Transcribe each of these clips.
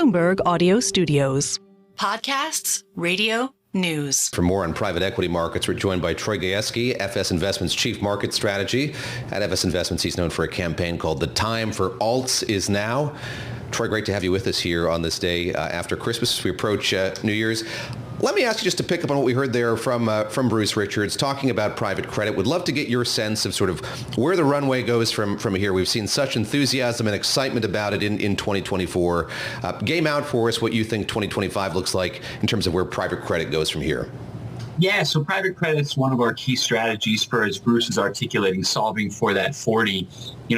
Bloomberg Audio Studios. Podcasts, radio, news. For more on private equity markets, we're joined by Troy Gayeski, FS Investment's Chief Market Strategy. At FS Investments, he's known for a campaign called The Time for Alts Is Now. Troy, great to have you with us here on this day after Christmas. We approach New Year's. Let me ask you just to pick up on what we heard there from Bruce Richards talking about private credit. Would love to get your sense of sort of where the runway goes from here. We've seen such enthusiasm and excitement about it in 2024. Game out for us what you think 2025 looks like in terms of where private credit goes from here. Yeah, so private credit is one of our key strategies for, as Bruce is articulating, solving for that 40.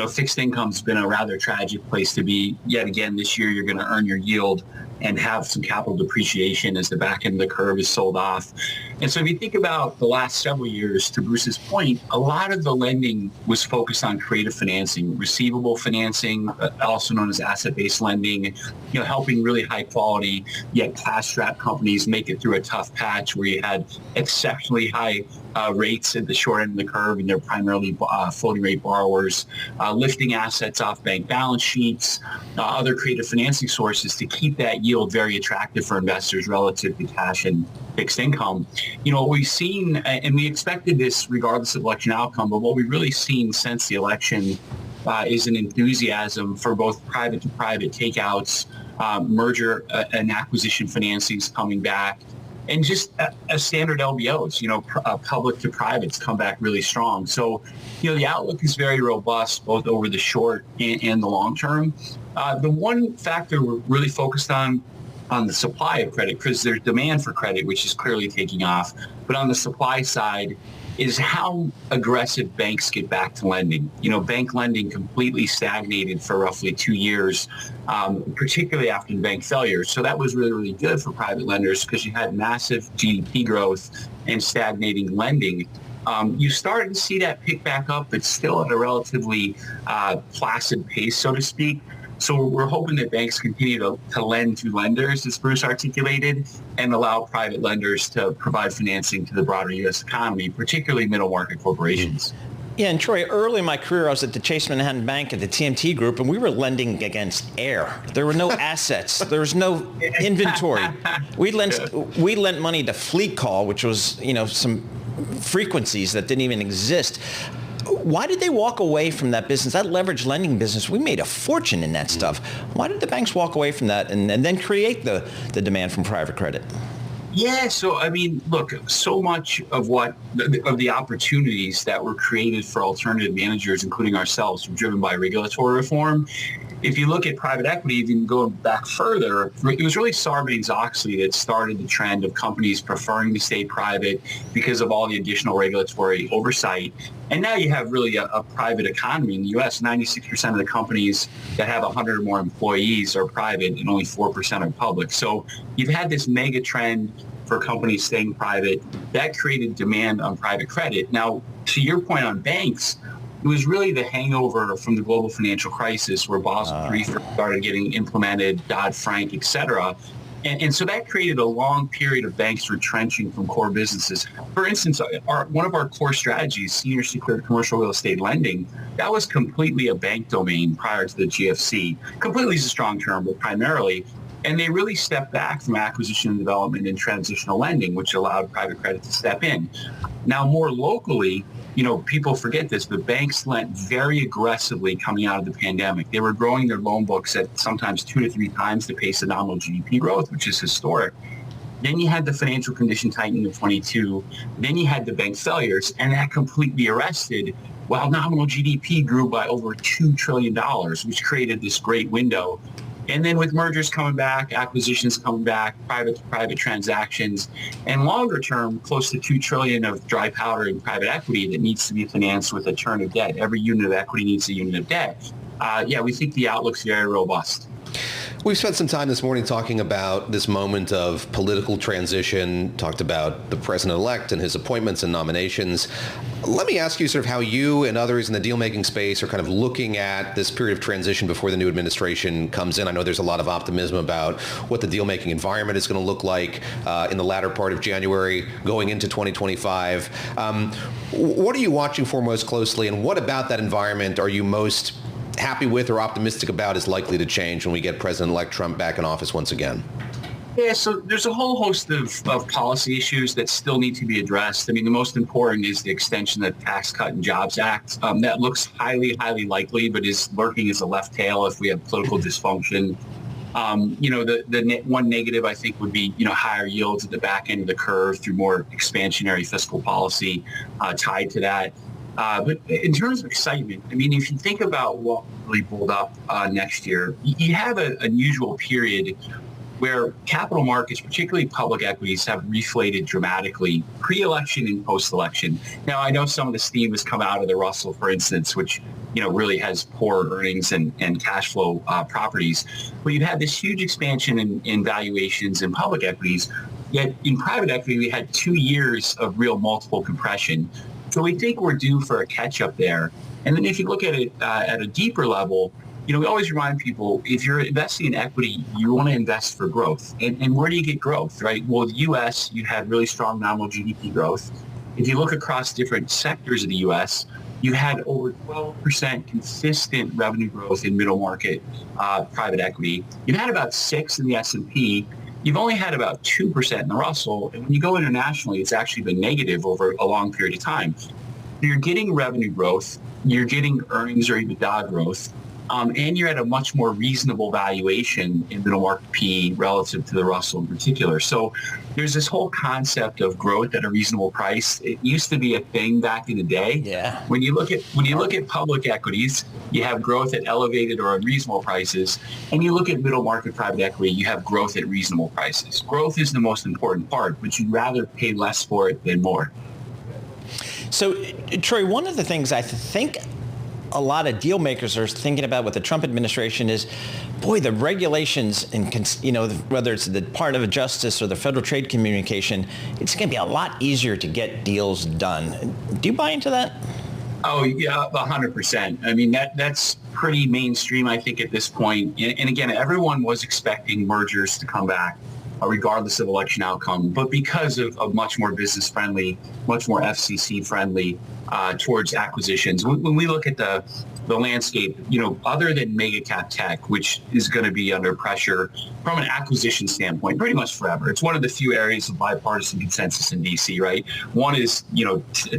Fixed income's been a rather tragic place to be. Yet again, this year you're going to earn your yield and have some capital depreciation as the back end of the curve is sold off. And so if you think about the last several years, to Bruce's point, a lot of the lending was focused on creative financing, receivable financing, also known as asset-based lending, helping really high quality yet cash-strapped companies make it through a tough patch where you had exceptionally high rates at the short end of the curve, and they're primarily floating rate borrowers, lifting assets off bank balance sheets, other creative financing sources to keep that yield very attractive for investors relative to cash and fixed income. What we've seen, and we expected this regardless of election outcome, but what we've really seen since the election is an enthusiasm for both private to private takeouts, merger and acquisition financings coming back, and just a standard LBOs, public to privates come back really strong. So, the outlook is very robust, both over the short and the long term. The one factor we're really focused on the supply of credit, because there's demand for credit, which is clearly taking off. But on the supply side is how aggressive banks get back to lending. Bank lending completely stagnated for roughly 2 years, particularly after the bank failures. So that was really, really good for private lenders because you had massive GDP growth and stagnating lending. You started to see that pick back up, but still at a relatively placid pace, so to speak. So we're hoping that banks continue to lend to lenders, as Bruce articulated, and allow private lenders to provide financing to the broader U.S. economy, particularly middle market corporations. Yeah, and Troy, early in my career, I was at the Chase Manhattan Bank at the TMT Group, and we were lending against air. There were no assets. There was no inventory. We lent money to Fleet Call, which was, some frequencies that didn't even exist. Why did they walk away from that business, that leveraged lending business? We made a fortune in that stuff. Why did the banks walk away from that and then create the demand from private credit? Yeah, so look, so much of the opportunities that were created for alternative managers, including ourselves, were driven by regulatory reform. If you look at private equity, even going back further, it was really Sarbanes-Oxley that started the trend of companies preferring to stay private because of all the additional regulatory oversight. And now you have really a private economy in the U.S. 96% of the companies that have 100 or more employees are private and only 4% are public. So you've had this mega trend for companies staying private. That created demand on private credit. Now, to your point on banks, it was really the hangover from the global financial crisis where Basel III started getting implemented, Dodd-Frank, et cetera. And so that created a long period of banks retrenching from core businesses. For instance, one of our core strategies, senior secured commercial real estate lending, that was completely a bank domain prior to the GFC. Completely is a strong term, but primarily. And they really stepped back from acquisition and development and transitional lending, which allowed private credit to step in. Now, more locally, people forget this, but banks lent very aggressively coming out of the pandemic. They were growing their loan books at sometimes 2 to 3 times the pace of nominal GDP growth, which is historic. Then you had the financial condition tightening of 22. Then you had the bank failures, and that completely arrested while nominal GDP grew by over $2 trillion, which created this great window. And then with mergers coming back, acquisitions coming back, private-to-private transactions, and longer term, close to $2 trillion of dry powder in private equity that needs to be financed with a turn of debt. Every unit of equity needs a unit of debt. We think the outlook's very robust. We've spent some time this morning talking about this moment of political transition, talked about the president-elect and his appointments and nominations. Let me ask you sort of how you and others in the deal-making space are kind of looking at this period of transition before the new administration comes in. I know there's a lot of optimism about what the deal-making environment is going to look like in the latter part of January going into 2025. What are you watching for most closely, and what about that environment are you most happy with or optimistic about is likely to change when we get President-elect Trump back in office once again? Yeah, so there's a whole host of policy issues that still need to be addressed. I mean, the most important is the extension of the Tax Cut and Jobs Act. That looks highly, highly likely, but is lurking as a left tail if we have political dysfunction. The one negative, I think, would be, higher yields at the back end of the curve through more expansionary fiscal policy tied to that. But in terms of excitement, I mean, if you think about what really pulled up next year, you have an unusual period where capital markets, particularly public equities, have reflated dramatically pre-election and post-election. Now, I know some of the steam has come out of the Russell, for instance, which really has poor earnings and cash flow properties. But you've had this huge expansion in valuations in public equities. Yet in private equity, we had 2 years of real multiple compression. So we think we're due for a catch-up there. And then if you look at it at a deeper level, we always remind people, if you're investing in equity, you want to invest for growth. And where do you get growth, right? Well, the U.S., you had really strong nominal GDP growth. If you look across different sectors of the U.S., you had over 12% consistent revenue growth in middle market private equity. You've had about 6% in the S&P. You've only had about 2% in the Russell. And when you go internationally, it's actually been negative over a long period of time. You're getting revenue growth. You're getting earnings or EBITDA growth. And you're at a much more reasonable valuation in middle market PE relative to the Russell in particular. So there's this whole concept of growth at a reasonable price. It used to be a thing back in the day. Yeah. When you look at public equities, you have growth at elevated or unreasonable prices, and you look at middle market private equity, you have growth at reasonable prices. Growth is the most important part, but you'd rather pay less for it than more. So, Troy, one of the things I think a lot of deal makers are thinking about with the Trump administration is, boy, the regulations and, whether it's the Department of Justice or the Federal Trade Communication, it's going to be a lot easier to get deals done. Do you buy into that? Oh, yeah, 100%. I mean, that's pretty mainstream, I think, at this point. And again, everyone was expecting mergers to come back, regardless of election outcome. But because of much more business friendly, much more FCC friendly towards acquisitions, when we look at the landscape, other than mega cap tech, which is going to be under pressure from an acquisition standpoint pretty much forever. It's one of the few areas of bipartisan consensus in DC, right? One is,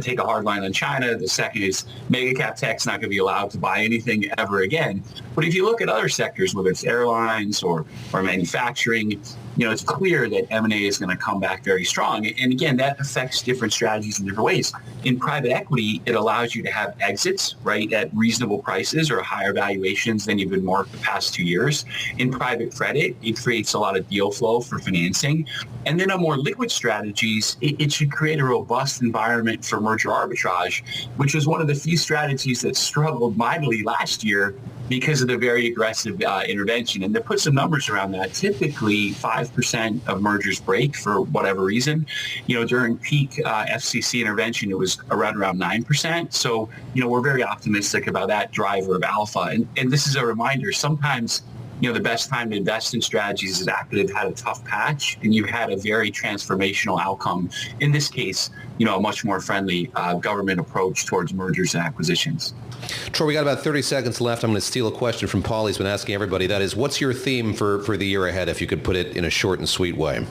take a hard line on China. The second is mega cap tech's not going to be allowed to buy anything ever again. But if you look at other sectors, whether it's airlines or manufacturing, it's clear that M&A is going to come back very strong. And again, that affects different strategies in different ways. In private equity, it allows you to have exits, right, at reasonable prices or higher valuations than you've been marked the past 2 years. In private credit, it creates a lot of deal flow for financing. And then on more liquid strategies, it should create a robust environment for merger arbitrage, which was one of the few strategies that struggled mightily last year because of the very aggressive intervention. And to put some numbers around that, typically 5% of mergers break for whatever reason. During peak FCC intervention, it was around 9%. So, we're very optimistic about that driver of alpha. And this is a reminder, sometimes the best time to invest in strategies is after they've had a tough patch and you've had a very transformational outcome. In this case, a much more friendly government approach towards mergers and acquisitions. Troy, we got about 30 seconds left. I'm going to steal a question from Paul. He's been asking everybody. That is, what's your theme for the year ahead, if you could put it in a short and sweet way?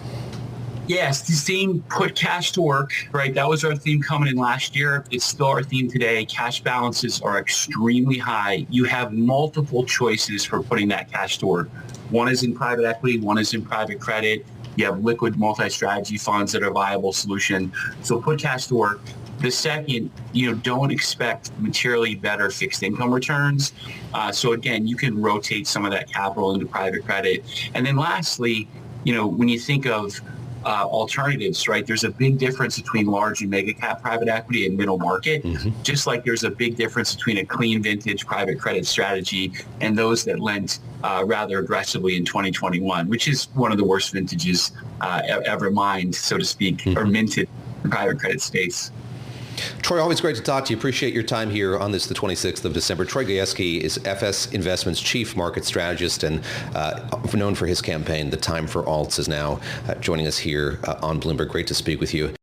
Yes, the theme, put cash to work, right? That was our theme coming in last year. It's still our theme today. Cash balances are extremely high. You have multiple choices for putting that cash to work. One is in private equity. One is in private credit. You have liquid multi-strategy funds that are a viable solution. So put cash to work. The second, don't expect materially better fixed income returns. So again, you can rotate some of that capital into private credit. And then lastly, when you think of alternatives, right? There's a big difference between large and mega cap private equity and middle market, just like there's a big difference between a clean vintage private credit strategy and those that lent rather aggressively in 2021, which is one of the worst vintages ever mined, so to speak, or minted in the private credit space. Troy, always great to talk to you. Appreciate your time here on this, the 26th of December. Troy Gayeski is FS Investment's Chief Market Strategist and known for his campaign, The Time for Alts, is now joining us here on Bloomberg. Great to speak with you.